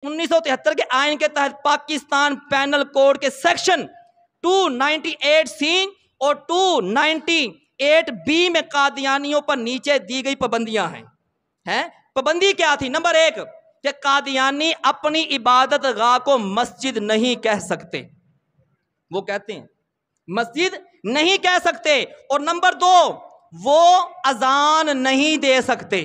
1973 के आइन के तहत पाकिस्तान पैनल कोड के सेक्शन 298C और 298B में कादियानियों पर नीचे दी गई पाबंदियां हैं। पाबंदी क्या थी? नंबर 1 कि कादियानी अपनी इबादत गाह को मस्जिद नहीं कह सकते, वो कहते हैं मस्जिद नहीं कह सकते। और नंबर 2, वो अजान नहीं दे सकते,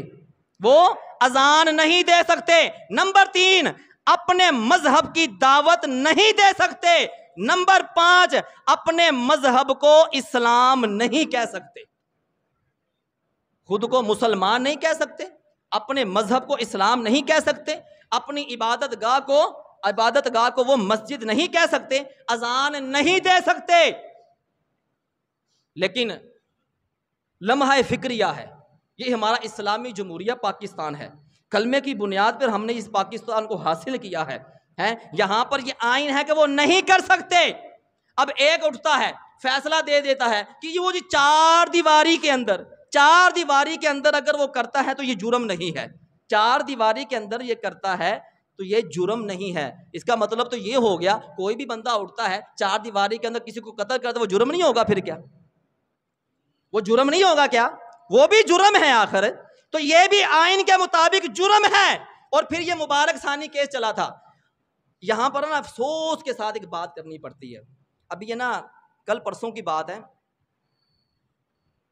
वो अजान नहीं दे सकते। नंबर 3, अपने मजहब की दावत नहीं दे सकते। नंबर 5, अपने मजहब को इस्लाम नहीं कह सकते, खुद को मुसलमान नहीं कह सकते, अपने मजहब को इस्लाम नहीं कह सकते, अपनी इबादत गाह को वो मस्जिद नहीं कह सकते, अजान नहीं दे सकते। लेकिन लम्हा फिक्रिया है, ये हमारा इस्लामी जमहूरिया पाकिस्तान है, कलमे की बुनियाद पर हमने इस पाकिस्तान को हासिल किया है। यहां पर ये आइन है कि वो नहीं कर सकते। अब एक उठता है फैसला दे देता है कि वो जी चार दीवारी के अंदर अगर वो करता है तो ये जुर्म नहीं है, 4 दीवारी के अंदर ये करता है तो ये जुर्म नहीं है। इसका मतलब तो ये हो गया, कोई भी बंदा उठता है 4 दीवारी के अंदर किसी को कत्ल करता, वो जुर्म नहीं होगा? फिर क्या वो जुर्म नहीं होगा क्या? वो भी जुर्म है आखिर। तो ये भी आइन के मुताबिक जुर्म है। और फिर ये मुबारक सानी केस चला था। यहां पर ना अफसोस के साथ एक बात करनी पड़ती है। अभी ये ना कल परसों की बात है,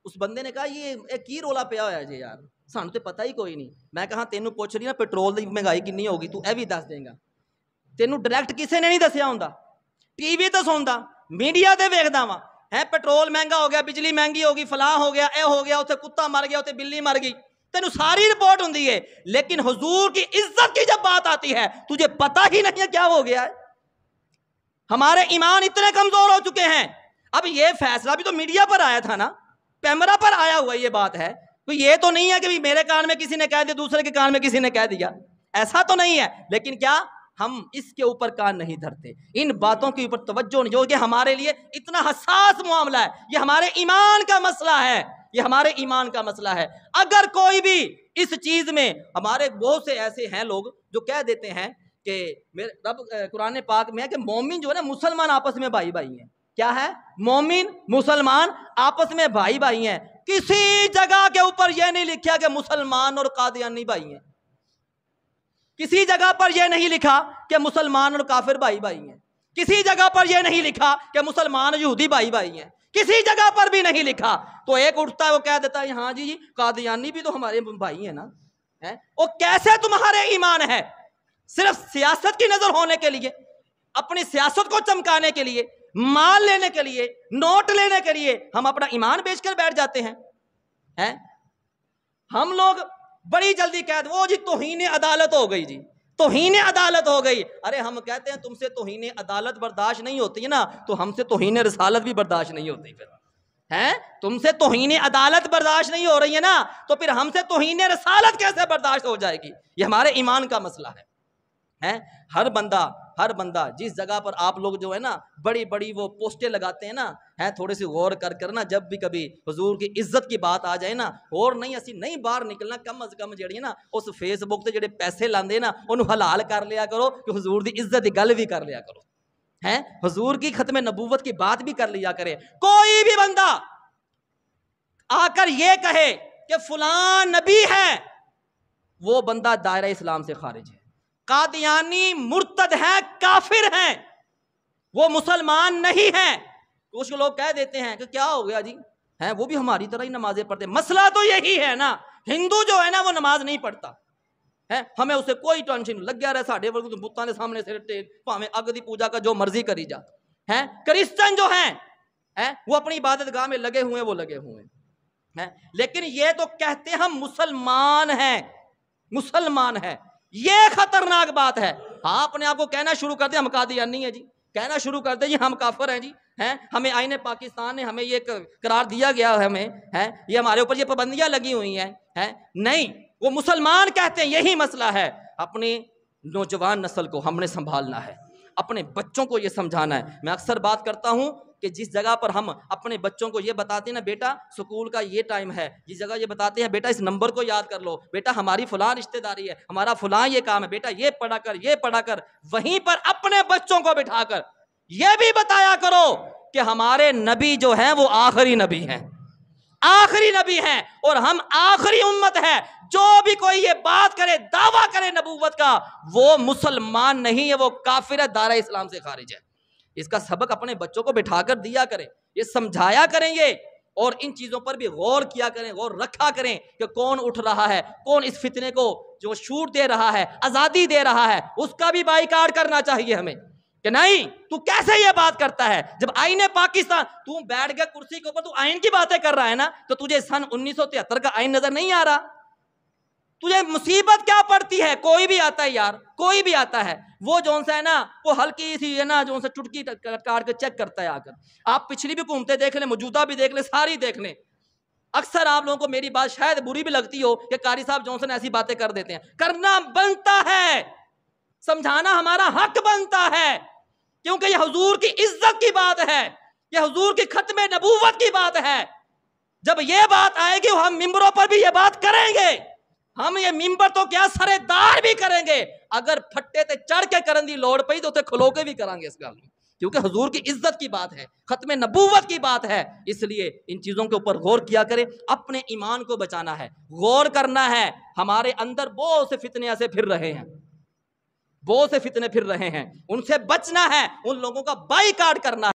उस बंदे ने कहा ये एक की रोला पिया होया जी यार, सानू तो पता ही कोई नहीं। मैं कहा तेनू पूछ रही ना पेट्रोल की महंगाई कितनी होगी, तू यह भी दस देगा? तेनू डायरैक्ट किसी ने नहीं दसिया होंदा, टीवी तो सुनदा, मीडिया ते वेखदा वा है पेट्रोल महंगा हो गया, बिजली महंगी होगी, फलां हो गया, यह हो गया, उत्थे कुत्ता मर गया, उत्थे बिल्ली मर गई, तेनू सारी रिपोर्ट होंदी है। लेकिन हुजूर की इज्जत की जब बात आती है तुझे पता ही नहीं है क्या हो गया है। हमारे ईमान इतने कमजोर हो चुके हैं। अब ये फैसला भी तो मीडिया पर आया था ना, कैमरा पर आया हुआ ये बात है। तो ये तो नहीं है कि मेरे कान में किसी ने कह दिया, दूसरे के कान में किसी ने कह दिया, ऐसा तो नहीं है। लेकिन क्या हम इसके ऊपर कान नहीं धरते, इन बातों के ऊपर तवज्जो नहीं, जो कि हमारे लिए इतना हसास मामला है। ये हमारे ईमान का मसला है, ये हमारे ईमान का मसला है। अगर कोई भी इस चीज में, हमारे बहुत से ऐसे हैं लोग जो कह देते हैं कि मेरे रब कुरान पाक में है कि मोमिन जो है ना मुसलमान आपस में भाई भाई हैं। क्या है? मोमिन मुसलमान आपस में भाई भाई हैं। किसी जगह के ऊपर यह नहीं लिखा कि मुसलमान और कादियानी भाई हैं, किसी जगह पर यह नहीं लिखा कि मुसलमान और काफिर भाई भाई हैं, किसी जगह पर यह नहीं लिखा कि मुसलमान और यहूदी भाई भाई हैं, किसी जगह पर भी नहीं लिखा। तो एक उठता है वो कह देता है हाँ जी कादियानी भी तो हमारे भाई हैं ना, है? वो कैसे तुम्हारे ईमान है? सिर्फ सियासत की नजर होने के लिए, अपनी सियासत को चमकाने के लिए, माल लेने के लिए, नोट लेने के लिए हम अपना ईमान बेचकर बैठ जाते हैं। हम लोग बड़ी जल्दी कह दो वो जी तौहीन अदालत हो गई, जी तौहीन अदालत हो गई। अरे हम कहते हैं तुमसे तौहीन अदालत बर्दाश्त नहीं होती है ना, तो हमसे तौहीन रिसालत भी बर्दाश्त नहीं होती। फिर हैं तुमसे तौहीन अदालत बर्दाश्त नहीं हो रही है ना, तो फिर हमसे तौहीन रिसालत कैसे बर्दाश्त हो जाएगी? ये हमारे ईमान का मसला है। हर बंदा जिस जगह पर आप लोग जो है ना बड़ी बड़ी वो पोस्टें लगाते हैं ना, है थोड़ी सी गौर कर ना, जब भी कभी हुजूर की इज्जत की बात आ जाए ना, और नहीं असी नहीं बाहर निकलना, कम अज कम जी ना उस फेसबुक से जेडे पैसे लाते ना उन्होंने हलाल कर लिया करो कि हुजूर की इज्जत की गल भी कर लिया करो, है हुजूर की खत्म नबूवत की बात भी कर लिया करे। कोई भी बंदा आकर ये कहे कि फलां नबी है, वो बंदा दायरा इस्लाम से खारिज है। कादियानी मुर्तद है, काफिर हैं, वो मुसलमान नहीं हैं। कुछ लोग कह देते हैं कि क्या हो गया जी, हैं वो भी हमारी तरह ही नमाजें पढ़ते। मसला तो यही है ना, हिंदू जो है ना वो नमाज नहीं पढ़ता है, हमें उसे कोई टेंशन लग गया रहे साढ़े वर्ग बुत्तां के सामने सिर टेक भावें अग दी पूजा का जो मर्जी करी जा। हैं क्रिश्चियन जो हैं वो अपनी इबादत गाह में लगे हुए, वो लगे हुए हैं, लेकिन ये तो कहते हैं हम मुसलमान हैं, मुसलमान है। ये खतरनाक बात है। हाँ अपने आप को कहना शुरू कर दे हम कादियानी है जी, कहना शुरू कर दे जी हम काफिर हैं जी, हैं हमें आईने पाकिस्तान ने हमें ये करार दिया गया है, हमें है ये हमारे ऊपर ये पाबंदियां लगी हुई हैं, नहीं वो मुसलमान कहते हैं। यही मसला है। अपनी नौजवान नस्ल को हमने संभालना है, अपने बच्चों को ये समझाना है। मैं अक्सर बात करता हूँ कि जिस जगह पर हम अपने बच्चों को ये बताते हैं ना, बेटा स्कूल का ये टाइम है, जिस जगह ये बताते हैं बेटा इस नंबर को याद कर लो, बेटा हमारी फलां रिश्तेदारी है, हमारा फलां ये काम है, बेटा ये पढ़ा कर, ये पढ़ा कर, वहीं पर अपने बच्चों को बिठाकर ये भी बताया करो कि हमारे नबी जो हैं वो आखिरी नबी हैं, आखिरी नबी हैं और हम आखिरी उम्मत है। जो भी कोई ये बात करे, दावा करे नबूवत का, वो मुसलमान नहीं है, वो काफिर है, दायरा इस्लाम से खारिज है। इसका सबक अपने बच्चों को बिठाकर दिया करें, ये समझाया करेंगे और इन चीजों पर भी गौर किया करें, गौर रखा करें कि कौन उठ रहा है, कौन इस फितने को जो छूट दे रहा है, आजादी दे रहा है, उसका भी बाइकाट करना चाहिए हमें कि नहीं तू कैसे ये बात करता है। जब आईने पाकिस्तान, तू बैठ गया कुर्सी के ऊपर, तू आइन की बातें कर रहा है ना, तो तुझे सन 1973 का आइन नजर नहीं आ रहा? तुझे मुसीबत क्या पड़ती है? कोई भी आता है यार, कोई भी आता है, वो जोन सा है ना, वो हल्की सी है ना, जोन सा चुटकी काट के चेक करता है आकर। आप पिछली भी हुकूमतें देख ले, मौजूदा भी देख ले, सारी देख ले। अक्सर आप लोगों को मेरी बात शायद बुरी भी लगती हो कि कारी साहब जॉनसन ऐसी बातें कर देते हैं, करना बनता है, समझाना हमारा हक बनता है, क्योंकि यह हुजूर की इज्जत की बात है, यह हुजूर की खत्मे नबूवत की बात है। जब यह बात आएगी हम मिंबरों पर भी यह बात करेंगे, हम ये मिंबर तो क्या सरेदार भी करेंगे, अगर फट्टे ते चढ़ के करन दी लोड़ पई तो उते खलो के भी करांगे इस गल में, क्योंकि हुजूर की इज्जत की बात है, खत्मे नबूवत की बात है। इसलिए इन चीजों के ऊपर गौर किया करें, अपने ईमान को बचाना है, गौर करना है। हमारे अंदर बहुत से फितने ऐसे फिर रहे हैं, बहुत से फितने फिर रहे हैं, उनसे बचना है, उन लोगों का बाइकाट करना है।